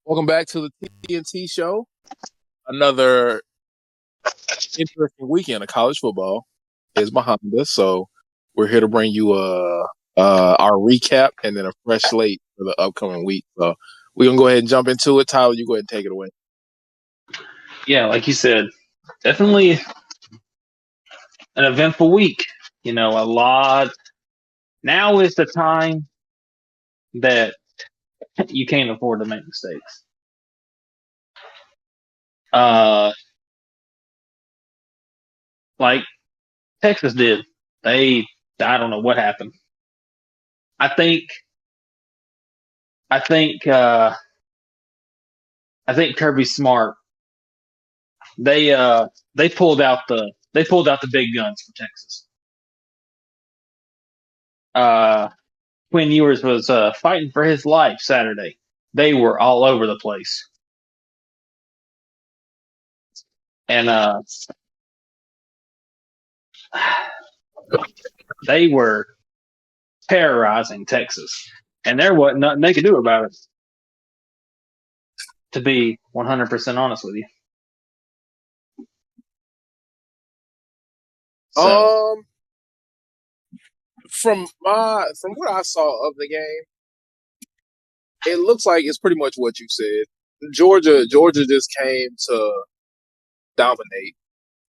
Welcome back to the TNT show. Another interesting weekend of college football is behind us, so we're here to bring you our recap and then a fresh slate for the upcoming week. So we're gonna go ahead and jump into it. Tyler, you go ahead and take it away. Yeah, like you said, definitely an eventful week. A lot. Now is the time that you can't afford to make mistakes. Uh, like Texas did. I don't know what happened. I think, I think, uh, I think Kirby Smart. They pulled out the big guns for Texas. Uh, Quinn Ewers was fighting for his life Saturday. They were all over the place, and they were terrorizing Texas, and there wasn't nothing they could do about it. To be 100% honest with you, so Um, from what I saw of the game, it looks like it's pretty much what you said. Georgia just came to dominate.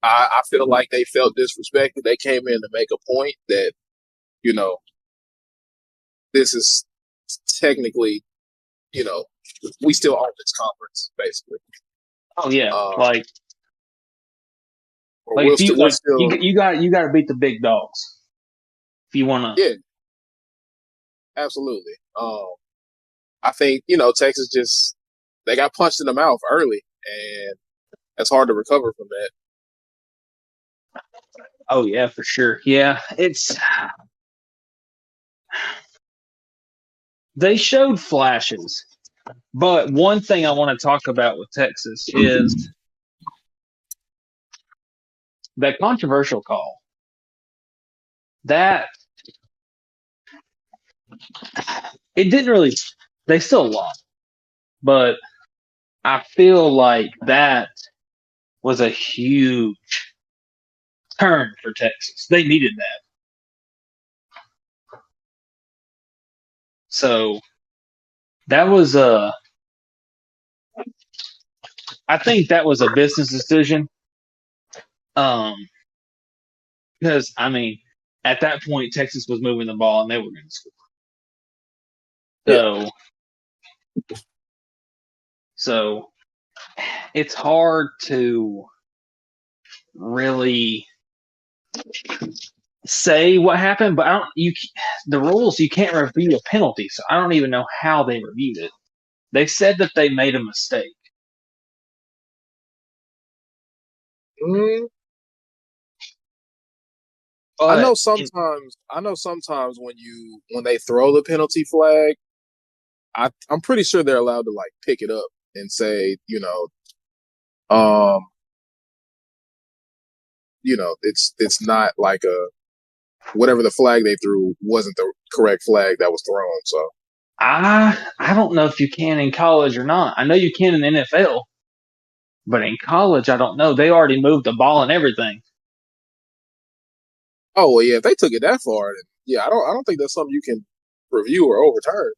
I feel like they felt disrespected. They came in to make a point that you know this is technically, you know, we still own this conference, basically. oh yeah, Uh, or like if you we're like still, you got to beat the big dogs if you want to. yeah, absolutely. I think Texas just they got punched in the mouth early, and it's hard to recover from that. Oh yeah, for sure. Yeah, they showed flashes, but one thing I want to talk about with Texas is that controversial call. That it didn't really. They still lost, but I feel like that was a huge turn for Texas. They needed that. So that was I think that was a business decision. Um, because I mean, at that point, Texas was moving the ball and they were going to score. Yeah. So, so it's hard to really say what happened, but I don't. The rules you can't review a penalty, so I don't even know how they reviewed it. They said that they made a mistake. Mm, I But know sometimes. When they throw the penalty flag, I'm pretty sure they're allowed to like pick it up and say, um, it's not like a whatever the flag they threw wasn't the correct flag that was thrown. So I don't know if you can in college or not. I know you can in the NFL, but in college I don't know. They already moved the ball and everything. oh well, yeah, if they took it that far, then yeah, I don't think that's something you can review or overturn.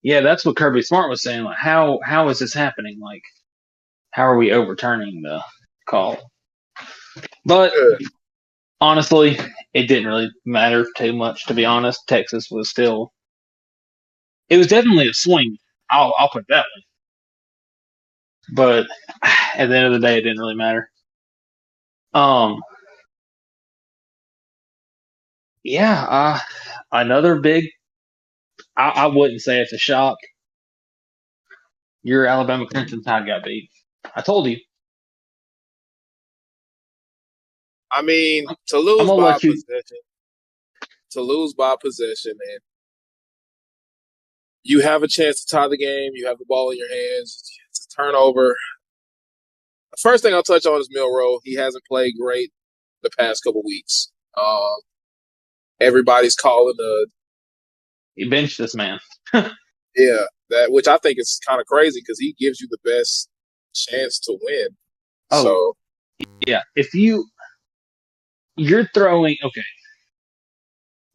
Yeah, that's what Kirby Smart was saying. Like, how is this happening? Like, how are we overturning the call? But Yeah. honestly, it didn't really matter too much. To be honest, Texas was still. It was definitely a swing. I'll put it that way. But at the end of the day, it didn't really matter. Um, yeah. Another big. I wouldn't say it's a shock. Your Alabama Crimson Tide got beat. I told you. I mean, I'm gonna let you. to lose by possession, and you have a chance to tie the game. You have the ball in your hands. It's a turnover. The first thing I'll touch on is Milroe. He hasn't played great the past couple weeks. Everybody's calling the You benched this man. yeah. that which I think is kind of crazy because he gives you the best chance to win. Oh, So yeah. If you're throwing, okay,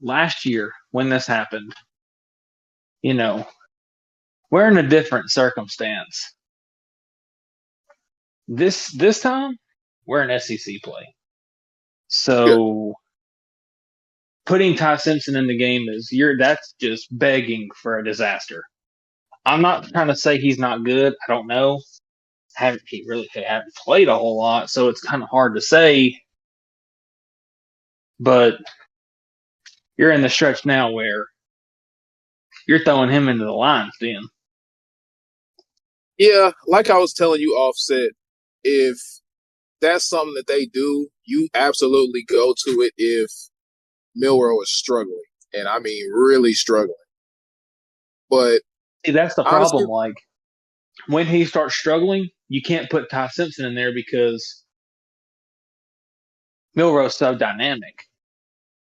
last year when this happened, you know, we're in a different circumstance. This time, we're in SEC play. yeah, So putting Ty Simpson in the game that's just begging for a disaster. I'm not trying to say he's not good. I don't know. Haven't played a whole lot, so it's kind of hard to say. But you're in the stretch now where you're throwing him into the lines, then. yeah, like I was telling you, Offset, if that's something that they do, you absolutely go to it if Milrow is struggling, and I mean really struggling. But See, that's the honestly, problem. Like when he starts struggling, you can't put Ty Simpson in there because Milrow's so dynamic.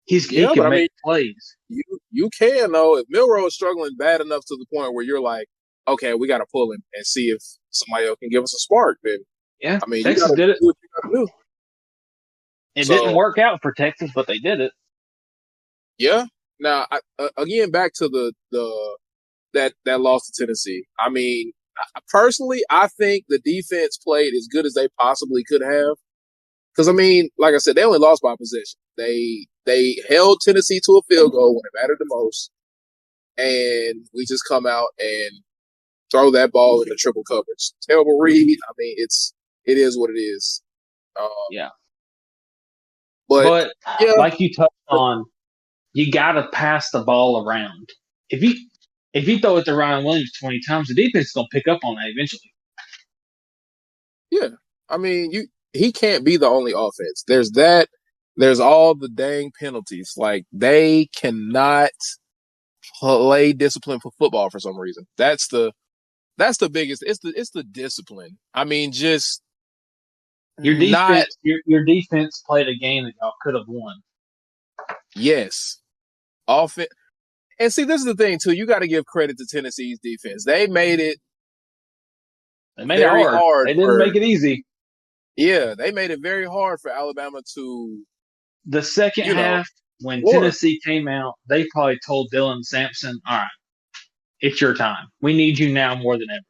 He yeah, but can I make mean, plays. you you can though if Milrow is struggling bad enough to the point where you're like, okay, we got to pull him and see if somebody else can give us a spark. Then Yeah, I mean, you got Texas to did it. do what you got to do. It didn't So work out for Texas, but they did it. yeah. Now again, back to the that loss to Tennessee. I mean, personally, I think the defense played as good as they possibly could have. Because I mean, like I said, they only lost by possession. They held Tennessee to a field goal when it mattered the most, and we just come out and throw that ball into triple coverage. Terrible read. I mean, it is what it is. Um, Yeah, but but yeah, like you touched on, you got to pass the ball around. If you if you throw it to Ryan Williams 20 times, the defense is going to pick up on that eventually. yeah. I mean, he can't be the only offense. There's that. There's all the dang penalties. Like they cannot play discipline for football for some reason. That's the biggest. It's the discipline. I mean, just not Your defense played a game that y'all could have won. yes. Offense. And see, this is the thing too. You got to give credit to Tennessee's defense. They made it They made it very hard. hard They didn't for make it easy. yeah. They made it very hard for Alabama to The second you know half, when score. Tennessee came out, they probably told Dylan Sampson, "All right, it's your time. We need you now more than ever."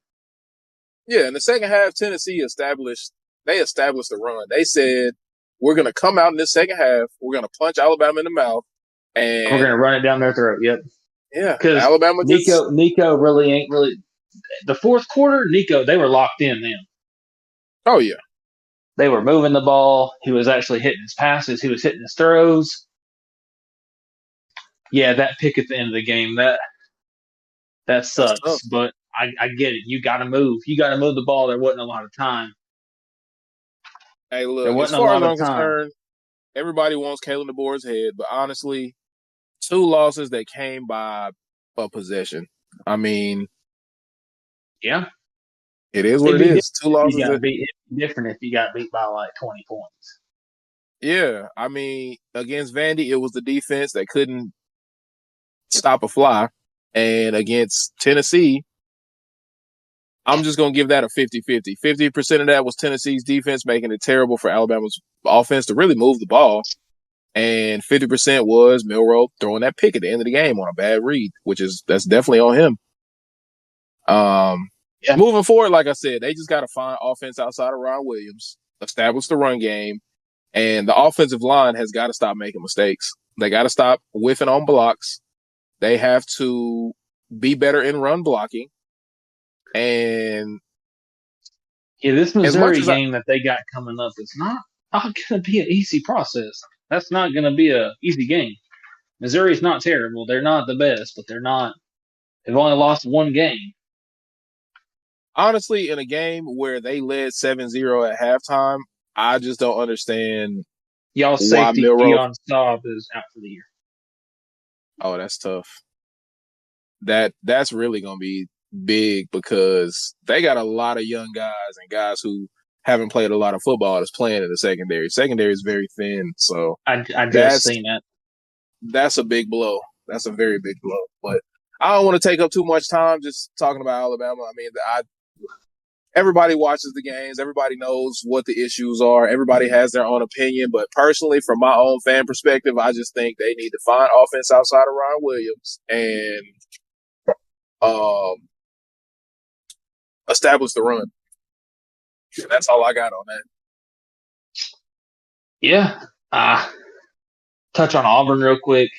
Yeah, in the second half, Tennessee established the run. They said we're going to come out in this second half. We're going to punch Alabama in the mouth, We're and gonna run it down their throat. Yep. yeah, Because Alabama just Nico really ain't really the fourth quarter. Nico, they were locked in then. oh yeah, They were moving the ball. He was actually hitting his passes. He was hitting his throws. Yeah, that pick at the end of the game that that's tough. sucks. But I get it. You got to move. You got to move the ball. There wasn't a lot of time. Hey, There look, as wasn't a far as lot of I'm time. concerned, everybody wants Kalen DeBoer's head, but honestly, two losses that came by a possession. I mean, Yeah, it is what it'd it be different is. Two if you losses got that beat. It'd be different if you got beat by like 20 points. yeah, I mean, against Vandy, it was the defense that couldn't stop a fly, and against Tennessee, I'm just going to give that a 50-50. 50% of that was Tennessee's defense making it terrible for Alabama's offense to really move the ball. And 50% was Milrow throwing that pick at the end of the game on a bad read, that's definitely on him. Yeah, Moving forward, like I said, they just got to find offense outside of Ron Williams, establish the run game, and the offensive line has got to stop making mistakes. They got to stop whiffing on blocks. They have to be better in run blocking. And yeah. This as much Missouri as I game that they got coming up is not going to be an easy process. That's not going to be a easy game. Missouri's not terrible. They're not the best, but they're not. They've only lost one game. honestly, in a game where they led 7-0 at halftime, I just don't understand Y'all's why safety, Milrow. Keon Staub, is out for the year. Oh, that's tough. That's really gonna be big because they got a lot of young guys and guys who haven't played a lot of football that's playing in the secondary. Secondary is very thin, so I just that's seen that. that's a big blow. That's a very big blow. But I don't want to take up too much time just talking about Alabama. I mean, everybody watches the games. Everybody knows what the issues are. Everybody has their own opinion. But personally, from my own fan perspective, I just think they need to find offense outside of Ryan Williams and um, establish the run. And that's all I got on that. Yeah. Touch on Auburn real quick.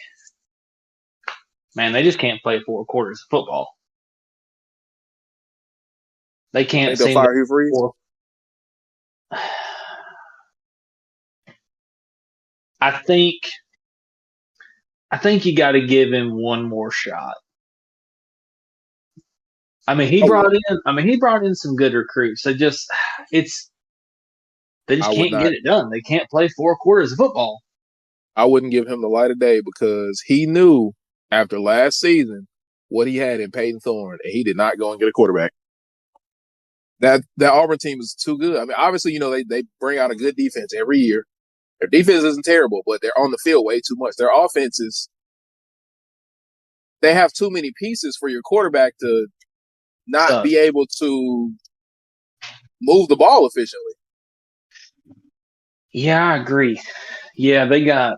Man, they just can't play 4 quarters of football. They can't Think they'll seem to. fire Hugh Freeze? I think you got to give him one more shot. I mean, he I would. brought in some good recruits. They just I would can't not. get it done. They can't play 4 quarters of football. I wouldn't give him the light of day because he knew after last season what he had in Peyton Thorne, and he did not go and get a quarterback. That Auburn team is too good. I mean, obviously, they bring out a good defense every year. Their defense isn't terrible, but they're on the field way too much. Their offenses, they have too many pieces for your quarterback to not So, be able to move the ball efficiently. yeah, I agree. Yeah, they got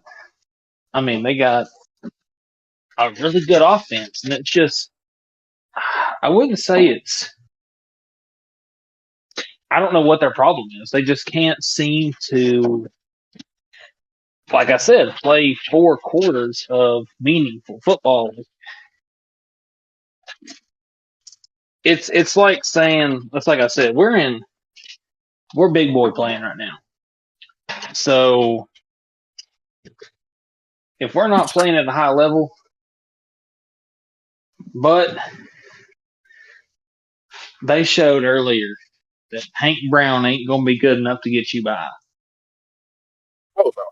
a really good offense, and it's just I wouldn't say it's. I don't know what their problem is. They just can't seem to, like I said, play 4 quarters of meaningful football. It's like saying, it's like I said, we're big boy playing right now. So if we're not playing at a high level, but they showed earlier that Hank Brown ain't going to be good enough to get you by. Oh no.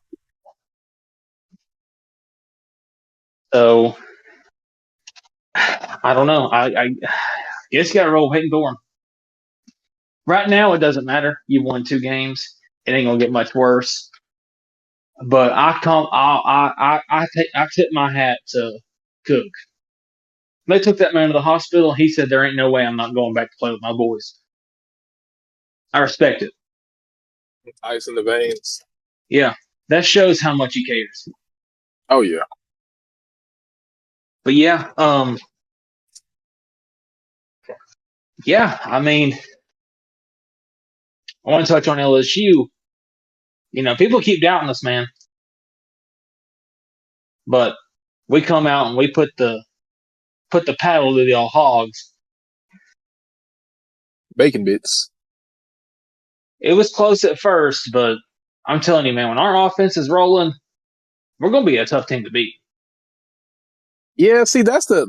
So I don't know. I guess you got to roll Peyton Thorne. Right now, it doesn't matter. You won 2 games. It ain't gonna get much worse. But I tip my hat to Cook. They took that man to the hospital. He said there ain't no way I'm not going back to play with my boys. I respect it. Ice in the veins. Yeah, that shows how much he cares. Oh yeah. But yeah, yeah. I mean, I want to touch on LSU. People keep doubting us, man, but we come out and we put the paddle to the old hogs. Bacon bits. It was close at first, but I'm telling you, man, when our offense is rolling, we're going to be a tough team to beat. Yeah, see, that's the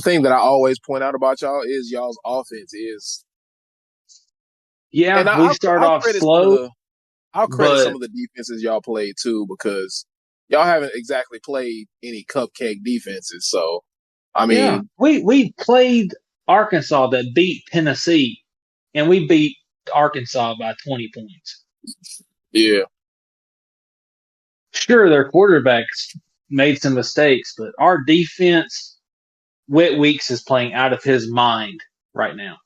thing that I always point out about y'all is y'all's offense is, and Yeah, we I'll, start I'll off credit some of slow, the I'll credit some but of the defenses y'all played too because y'all haven't exactly played any cupcake defenses. So, I yeah, mean, we played Arkansas that beat Tennessee, and we beat Arkansas by 20 points. yeah, Sure, their quarterbacks made some mistakes, but our defense, Whit Weeks is playing out of his mind right now.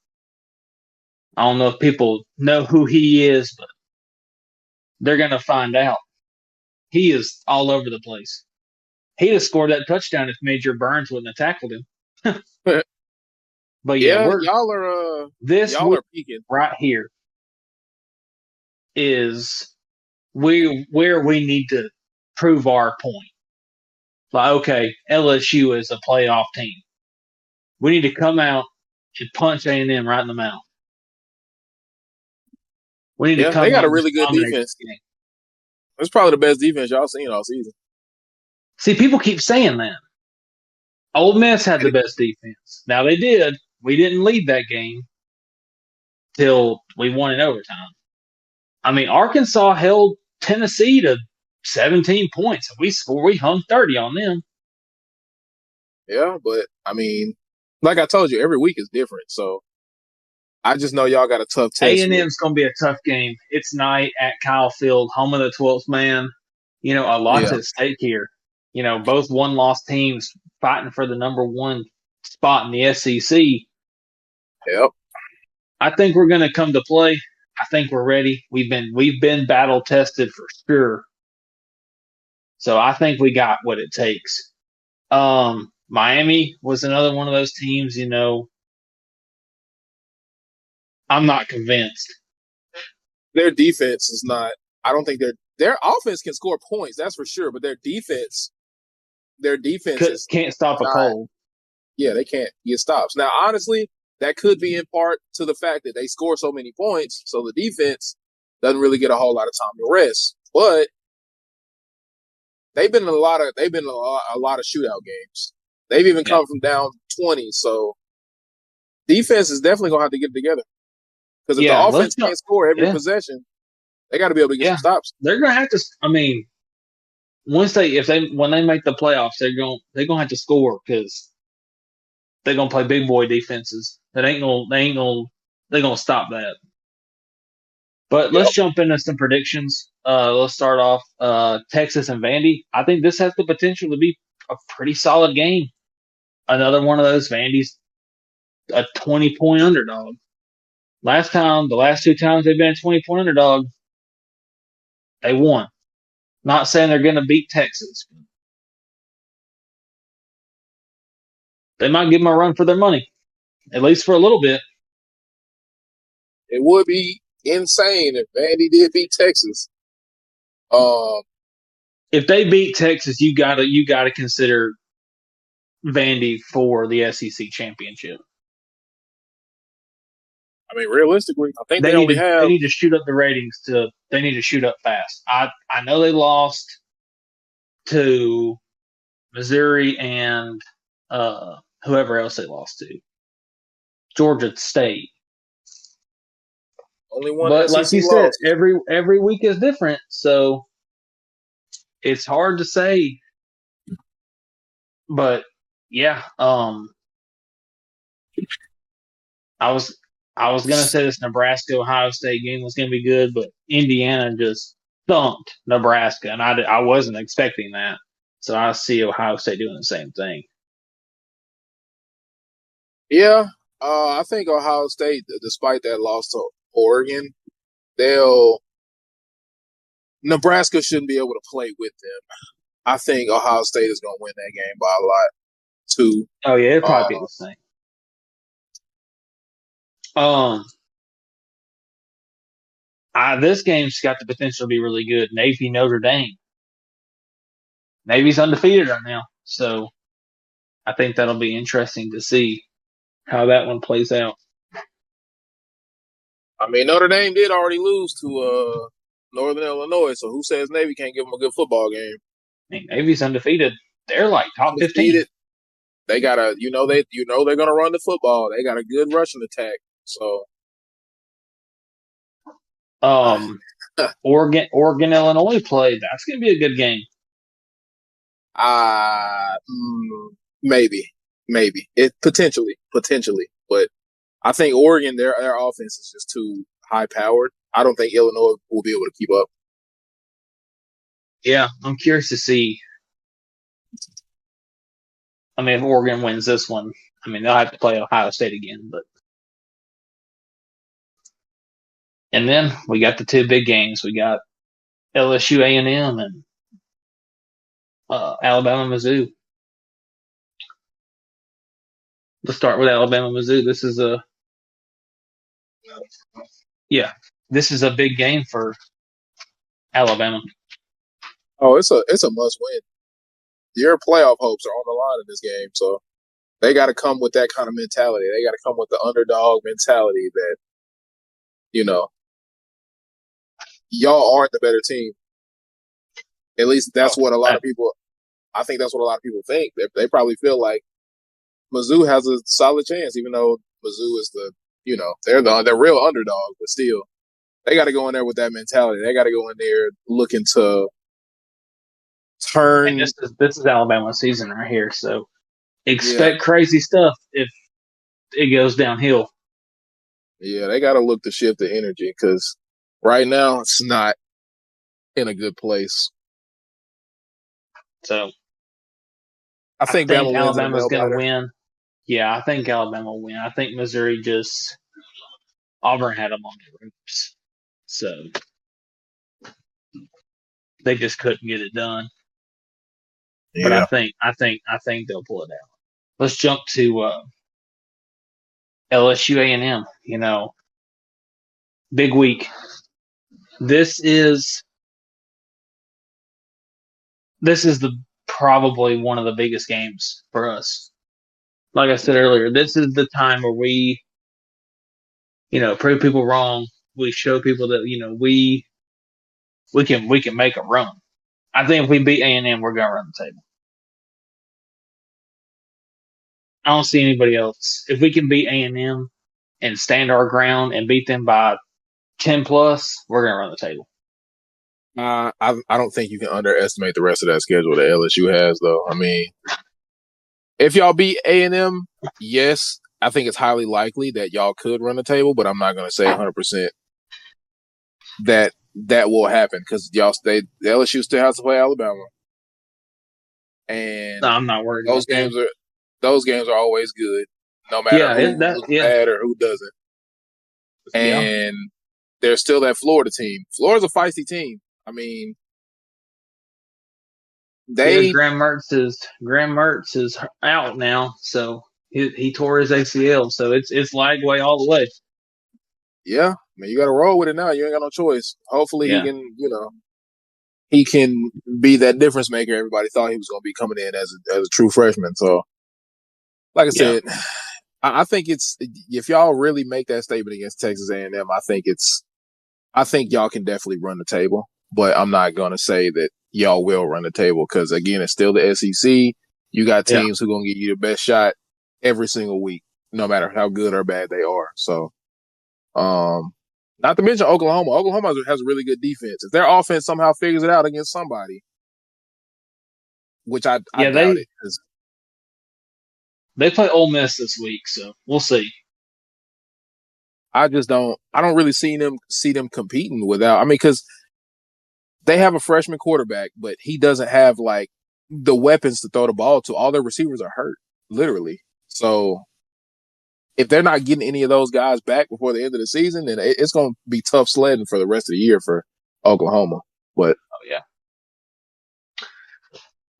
I don't know if people know who he is, but they're going to find out. He is all over the place. He'd have scored that touchdown if Major Burns wouldn't have tackled him. But yeah, yeah, we're this y'all week are peaking. right here is where we need to prove our point. Like, okay, LSU is a playoff team. We need to come out and punch A&M right in the mouth. We need to Yeah, they come got out a and just really good dominate defense. this game. It's probably the best defense y'all seen all season. See, people keep saying that. Ole Miss had the best defense. Now they did. We didn't lead that game till we won in overtime. I mean, Arkansas held Tennessee to 17 points. We hung 30 on them. Yeah, but I mean, like I told you, every week is different. So I just know y'all got a tough test here. A&M's going to be a tough game. It's night at Kyle Field, home of the 12th man. A lot's Yeah, at stake here. Both one-loss teams fighting for the number one spot in the SEC. Yep. I think we're going to come to play. I think we're ready. We've been battle tested for sure. So I think we got what it takes. Miami was another one of those teams. I'm not convinced. Their defense is not. I don't think their offense can score points. That's for sure. But their defense is Can't stop a not. cold. Yeah, they can't get stops. Now, honestly, that could be in part to the fact that they score so many points, so the defense doesn't really get a whole lot of time to rest. But they've been in a lot of shootout games. They've even Yeah, come from down 20. So defense is definitely gonna have to get it together. Because if the yeah. Let's offense go. can't score every Yeah, possession, they got to be able to get some yeah. stops. They're gonna have to. I mean, when they make the playoffs, they're gonna have to score because they're gonna play big boy defenses. They're gonna stop that. But let's Yep. jump into some predictions. Let's start off Texas and Vandy. I think this has the potential to be a pretty solid game. Another one of those Vandy's a 20-point underdog. The last two times they've been a 20-point underdog, they won. Not saying they're going to beat Texas. They might give them a run for their money, at least for a little bit. It would be insane if Vandy did beat Texas. Um, If they beat Texas, you gotta consider Vandy for the SEC championship. I mean, realistically, I think They they need only to they have. need to shoot up the ratings to they need to shoot up fast. I know they lost to Missouri and whoever else they lost to, Georgia State. Only one But like SEC you said, loss. every week is different, so it's hard to say. But yeah, I was I was gonna say this Nebraska Ohio State game was gonna be good, but Indiana just thumped Nebraska, and I wasn't expecting that. So I see Ohio State doing the same thing. Yeah, I think Ohio State, despite that loss to Oregon, they'll Nebraska shouldn't be able to play with them. I think Ohio State is going to win that game by a lot too. Oh yeah, it'd probably be Uh, the same. Um, this game's got the potential to be really good. Navy Notre Dame. Navy's undefeated right now, so I think that'll be interesting to see how that one plays out. I mean, Notre Dame did already lose to Northern Illinois, so who says Navy can't give them a good football game? I mean, Navy's undefeated. They're like top 15. Undefeated. They got a, they're going to run the football. They got a good rushing attack. So, uh, Oregon, Illinois played. That's going to be a good game. uh, maybe it potentially, but I think Oregon, their offense is just too high powered. I don't think Illinois will be able to keep up. Yeah, I'm curious to see. I mean, if Oregon wins this one, I mean, they'll have to play Ohio State again. And then we got the two big games. We got LSU A&M and Alabama Mizzou. Let's start with Alabama Mizzou. This is a big game for Alabama. Oh, it's a must win. Your playoff hopes are on the line in this game, so they got to come with that kind of mentality. They got to come with the underdog mentality that you know y'all aren't the better team. At least Oh, that's what a lot of people. I think that's what a lot of people think. They probably feel like Mizzou has a solid chance, even though Mizzou is they're real underdog, but still they got to go in there with that mentality. They got to go in there looking to and turn. this is Alabama season right here. So Yeah, expect crazy stuff if it goes downhill. yeah, they got to look to shift the energy because right now it's not in a good place. So I I think think Bama wins in a Alabama's nail going to biter. win. Yeah, I think Alabama will win. I think Missouri just Auburn had them on the ropes, so they just couldn't get it done. But Yeah. I think they'll pull it out. Let's jump to LSU A&M. Big week. This is this is the probably one of the biggest games for us. Like I said earlier, this is the time where we, prove people wrong. We show people that we can make a run. I think if we beat A&M, we're gonna run the table. I don't see anybody else. If we can beat A&M and stand our ground and beat them by 10 plus, we're gonna run the table. I don't think you can underestimate the rest of that schedule that LSU has, though. I mean, if y'all beat A&M, yes, I think it's highly likely that y'all could run the table, but I'm not going to say 100% that that will happen because the LSU still has to play Alabama, No, and I'm not worried those about them. games are those games are always good, no matter Yeah, who looks yeah, bad or who doesn't. yeah. And there's still that Florida team. Florida's a feisty team. I mean, Yeah, they Graham Mertz is out now, so he tore his ACL, so it's Lagway all the way. yeah, I mean, you got to roll with it now. You ain't got no choice. Hopefully, he Yeah, can, he can be that difference maker. Everybody thought he was going to be coming in as a true freshman. So, like I yeah, said, I think it's if y'all really make that statement against Texas A&M, I think y'all can definitely run the table. But I'm not going to say that y'all will run the table because again, it's still the SEC. You got yeah, teams who are going to give you the best shot every single week, no matter how good or bad they are. So, um, not to mention Oklahoma. Oklahoma has a really good defense. If their offense somehow figures it out against somebody, which I yeah. doubt They it, because they play Ole Miss this week, so we'll see. I don't really see them competing without. I mean, because they have a freshman quarterback, but he doesn't have like the weapons to throw the ball to. All their receivers are hurt, literally. So if they're not getting any of those guys back before the end of the season, then it's going to be tough sledding for the rest of the year for Oklahoma. But Oh yeah,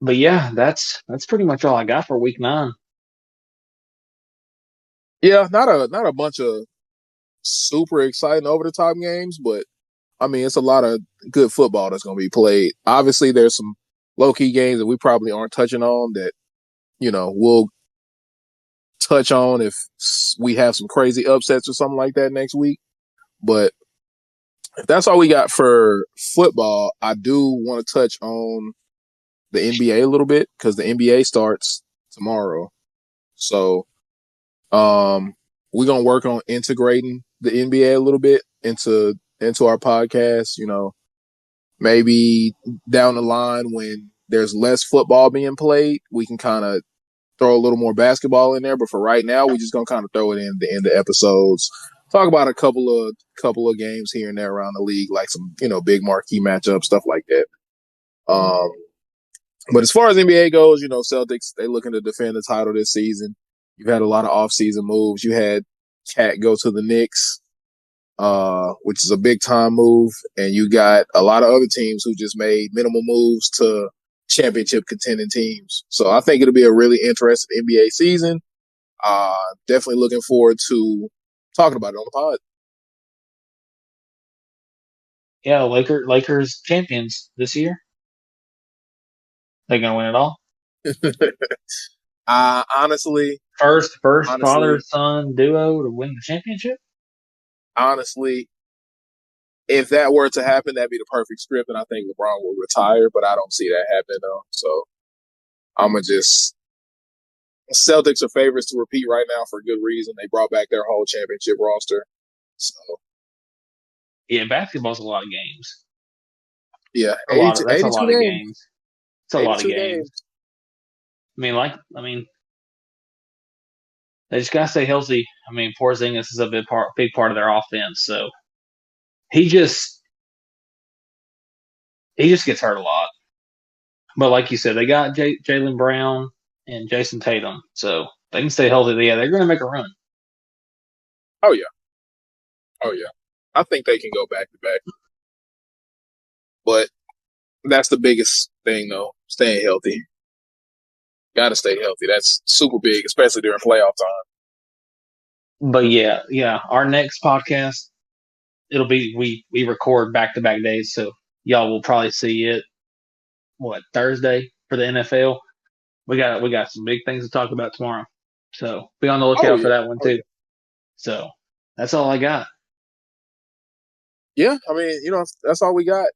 but yeah, that's pretty much all I got for week 9. yeah, not a bunch of super exciting over the top games, but I mean it's a lot of good football that's going to be played. Obviously, there's some low key games that we probably aren't touching on that we'll touch on if we have some crazy upsets or something like that next week. But if that's all we got for football, I do want to touch on the NBA a little bit because the NBA starts tomorrow. So we're gonna work on integrating the NBA a little bit into our podcast. Maybe down the line when there's less football being played, we can kind of throw a little more basketball in there. But for right now, we're just gonna kind of throw it in the end of episodes. Talk about a couple of games here and there around the league, like some big marquee matchups, stuff like that. Um, but as far as NBA goes, Celtics they looking to defend the title this season. You've had a lot of offseason moves. You had Cat go to the Knicks, which is a big time move, and you got a lot of other teams who just made minimal moves to championship contending teams. So I think it'll be a really interesting NBA season. Definitely looking forward to talking about it on Yeah, Lakers champions this year. They're gonna win it all. the pod. Honestly, First father honestly, son duo to win the championship. honestly, if that were to happen, that'd be the perfect script, and I think LeBron will retire. But I don't see that happening though. So I'm gonna just Celtics are favorites to repeat right now for good reason. They brought back their whole championship roster. So Yeah, basketball's a lot of games. yeah, A lot of that's a 82 lot of games. games. It's a lot of 82 games. games. I mean, they just gotta stay healthy. I mean, Porzingis is a big part of their offense, so he just he just gets hurt a lot. But like you said, they got Jalen Brown and Jason Tatum, so they can stay healthy. Yeah, they're going to make a run. Oh yeah, oh yeah. I think they can go back to back, but that's the biggest thing though. Staying healthy. Got to stay healthy. That's super big, especially during playoff time. But yeah, our next podcast it'll be we record back to back days, so y'all will probably see it Thursday for the NFL. We got some big things to talk about tomorrow, so be on the Oh lookout for yeah, that one oh too. yeah. So that's all I got. Yeah, I mean, that's all we got.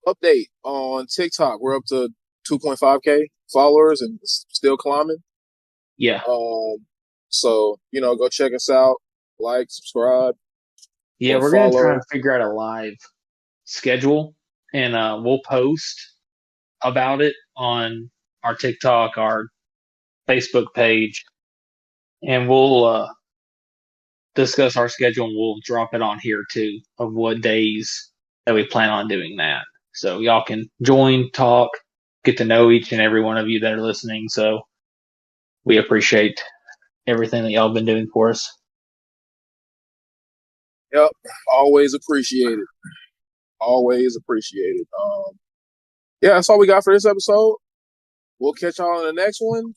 Update on TikTok. We're up to 2.5K followers and still climbing. Yeah, Um, so go check us out, like, subscribe, yeah, or we're gonna try follow. and figure out a live schedule, and we'll post about it on our TikTok, our Facebook page, and we'll discuss our schedule and we'll drop it on here too of what days that we plan on doing that. So y'all can join, talk, get to know each and every one of you that are listening. So we appreciate everything that y'all been doing for us. Yep, always appreciated. Always appreciated. Yeah, that's all we got for this episode. We'll catch y'all on the next one.